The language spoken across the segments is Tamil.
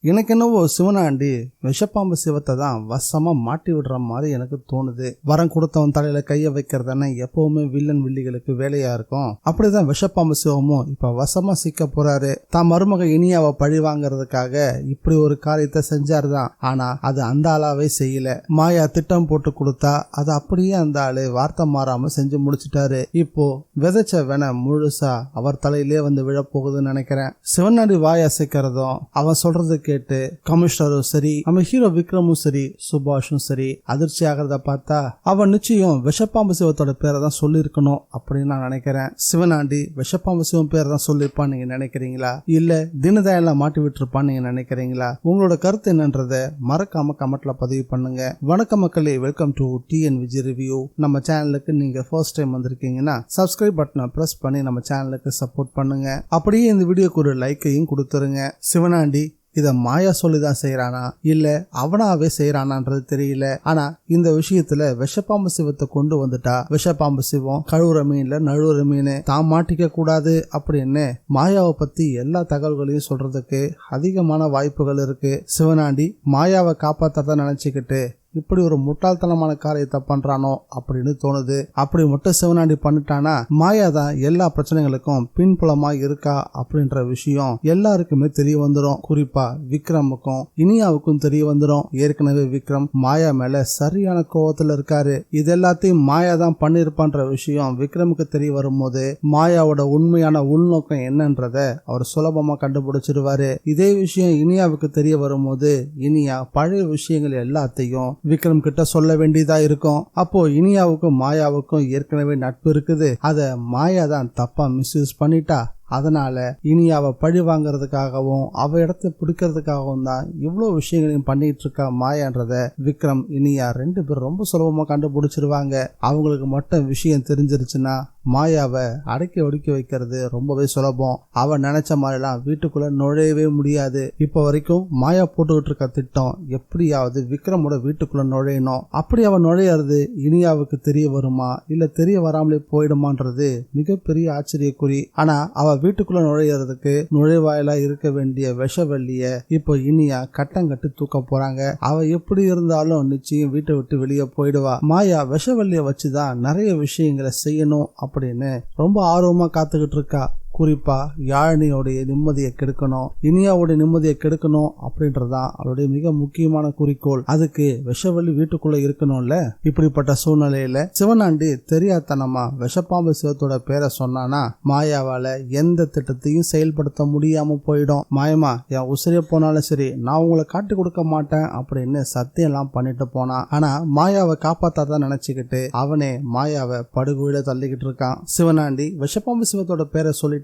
எனக்கு என்னவோ சிவனாண்டி விஷப்பாம்பு சிவத்தை தான் வசமா மாட்டி விடுற மாதிரி எனக்கு தோணுது. வரம் கொடுத்தவன் தலையில கைய வைக்கிறதானே எப்பவுமே வில்லன் வில்லிகளுக்கு வேலையா இருக்கும். அப்படிதான் விஷப்பாம்பு சிவமும் இப்ப வசமா சிக்க போறாரு. தான் மருமக இனியாவை பழி வாங்கறதுக்காக இப்படி ஒரு காரியத்தை செஞ்சாருதான். ஆனா அது அந்த ஆளாவே செய்யல. மாயா திட்டம் போட்டு கொடுத்தா அது அப்படியே அந்த ஆளு வார்த்தை மாறாம செஞ்சு முடிச்சுட்டாரு. இப்போ விதைச்ச வென முழுசா அவர் தலையிலே வந்து விழப்போகுதுன்னு நினைக்கிறேன். சிவனாண்டி வாய் அசைக்கிறதும் அவன் சொல்றது கேட்டு கமிஷனரும் சரி, நம்ம ஹீரோ விக்ரமும் சரி, சுபாஷும் சரி அதிர்ச்சி ஆகிறத பார்த்தா அவன் நிச்சயம் விஷப்பாம்பு சிவத்தோட பேரை தான் சொல்லியிருக்கணும் அப்படின்னு நான் நினைக்கிறேன். சிவனாண்டி விஷப்பாம்பு சிவம் பேரை தான் சொல்லியிருப்பான்னு நீங்க நினைக்கிறீங்களா, இல்ல தினதயெல்லாம் மாட்டி விட்டுருப்பான்னு நீங்க நினைக்கிறீங்களா? உங்களோட கருத்து என்னன்றத மறக்காம கமெண்ட்ல பதிவு பண்ணுங்க. வணக்கம் மக்களே, வெல்கம் டு TNVG ரிவ்யூ. நம்ம சேனலுக்கு நீங்க ஃபர்ஸ்ட் டைம் வந்திருக்கீங்கன்னா சப்ஸ்கிரைப் பட்டனை பிரஸ் பண்ணி நம்ம சேனலுக்கு சப்போர்ட் பண்ணுங்க. அப்படியே இந்த வீடியோக்கு ஒரு லைக்கையும் கொடுத்துருங்க. சிவனாண்டி இத மாயா சொல்லிதான் செய்யறானா இல்ல அவனாவே செய்யறானான்றது தெரியல. ஆனா இந்த விஷயத்துல விஷப்பாம்பு சிவத்தை கொண்டு வந்துட்டா விஷப்பாம்பு சிவம் கழுவுற மீன்ல நழுவுற மீன் தான் மாட்டிக்க கூடாது அப்படின்னு மாயாவை பத்தி எல்லா தகவல்களையும் சொல்றதுக்கு அதிகமான வாய்ப்புகள் இருக்கு. சிவனாண்டி மாயாவை காப்பாத்தறத நினைச்சுக்கிட்டு இப்படி ஒரு முட்டாள்தனமான காரியத்தை பண்றானோ அப்படின்னு தோணுது. அப்படி மட்டும் சிவனாண்டி பண்ணிட்டானா மாயா தான் எல்லா பிரச்சனைகளுக்கும் பின்புலமா இருக்கா அப்படின்ற விஷயம் எல்லாருக்குமே தெரிய வந்துடும். குறிப்பா விக்ரமுக்கும் இனியாவுக்கும் தெரிய வந்துடும். ஏற்கனவே விக்ரம் மாயா மேல சரியான கோவத்துல இருக்காரு. இது எல்லாத்தையும் மாயா தான் பண்ணிருப்பான்ற விஷயம் விக்ரமுக்கு தெரிய வரும்போது மாயாவோட உண்மையான உள்நோக்கம் என்னன்றத அவர் சுலபமா கண்டுபிடிச்சிருவாரு. இதே விஷயம் இனியாவுக்கு தெரிய வரும்போது இனியா பழைய விஷயங்கள் எல்லாத்தையும் விக்ரம் கிட்ட சொல்ல வேண்டியதா இருக்கும். அப்போ இனியாவுக்கும் மாயாவுக்கும் ஏற்கனவே நட்பு இருக்குது. அத மாயா தான் தப்பா மிஸ்யூஸ் பண்ணிட்டா. அதனால இனியாவை பழி வாங்கறதுக்காகவும் அவ இடத்தை பிடிக்கிறதுக்காகவும் தான் இவ்வளவு விஷயங்களையும் பண்ணிட்டு இருக்கா மாயான்றத விக்ரம் இனியா ரெண்டு பேரும் ரொம்ப சுலபமா கண்டுபிடிச்சிருவாங்க. அவங்களுக்கு மட்டும் விஷயம் தெரிஞ்சிருச்சுன்னா மாயாவை அடக்கி ஒடுக்கி வைக்கிறது ரொம்பவே சுலபம். அவ நினைச்ச மாதிரிலாம் வீட்டுக்குள்ள நுழையவே முடியாது. இப்ப வரைக்கும் மாயா போட்டுக்கிட்டு இருக்க திட்டம் எப்படியாவது விக்ரமோட வீட்டுக்குள்ள நுழையணும். அப்படி அவ நுழையிறது இனியாவுக்கு தெரிய வருமா இல்ல தெரிய வராமலே போயிடுமான்றது மிகப்பெரிய ஆச்சரியக்குறி. ஆனா அவ வீட்டுக்குள்ள நுழையிறதுக்கு நுழைவாயிலா இருக்க வேண்டிய விஷவல்லிய இப்போ இனியா கட்டங்கட்டு தூக்க போறாங்க. அவ எப்படி இருந்தாலும் நிச்சயம் வீட்டை விட்டு வெளியே போயிடுவா. மாயா விஷவல்லிய வச்சுதான் நிறைய விஷயங்களை செய்யணும் அப்படின்னு ரொம்ப ஆர்வமா காத்துக்கிட்டு இருக்கா. குறிப்பா யாழினியோடைய நிம்மதியை கெடுக்கணும், இனியாவோட நிம்மதியை கெடுக்கணும் அப்படின்றதான் அவருடைய மிக முக்கியமான குறிக்கோள். அதுக்கு விஷவள்ளி வீட்டுக்குள்ள இருக்கணும்ல. இப்படிப்பட்ட சூழ்நிலையில சிவனாண்டி தெரியாதனமா விஷப்பாம்பு சிவத்தோட பேரை சொன்னானா மாயாவால எந்த திட்டத்தையும் செயல்படுத்த முடியாம போயிடும். மாயமா என் உசிரிய போனாலும் சரி நான் உங்களை காட்டி கொடுக்க மாட்டேன் அப்படின்னு சத்தியம் எல்லாம் பண்ணிட்டு போனா. ஆனா மாயாவை காப்பாத்தாதான் நினைச்சுக்கிட்டு அவனே மாயாவை படுகொழில தள்ளிக்கிட்டு இருக்கான். சிவனாண்டி விஷப்பாம்பு சிவத்தோட பேரை சொல்லி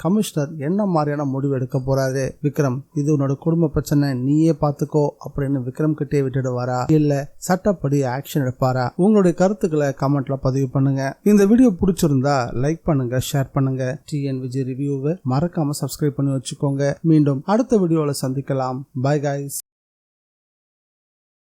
கமிஷனர் என்ன மாதிரியான முடிவு எடுக்க போறாரு? விக்ரம் இது உன்னோட குடும்ப பிரச்சனை, நீயே பாத்துக்கோ அப்படின்னு விக்ரம் கிட்டே விட்டுடுவாரா இல்ல சட்டப்படி ஆக்ஷன் எடுப்பாரா? உங்களுடைய கருத்துக்களை கமெண்ட்ல பதிவு பண்ணுங்க. இந்த வீடியோ பிடிச்சிருந்தா லைக் பண்ணுங்க, ஷேர் பண்ணுங்க. TNVG ரிவ்யூவை மறக்காம சப்ஸ்கிரைப் பண்ணி வச்சுக்கோங்க. மீண்டும் அடுத்த வீடியோல சந்திக்கலாம். Bye guys.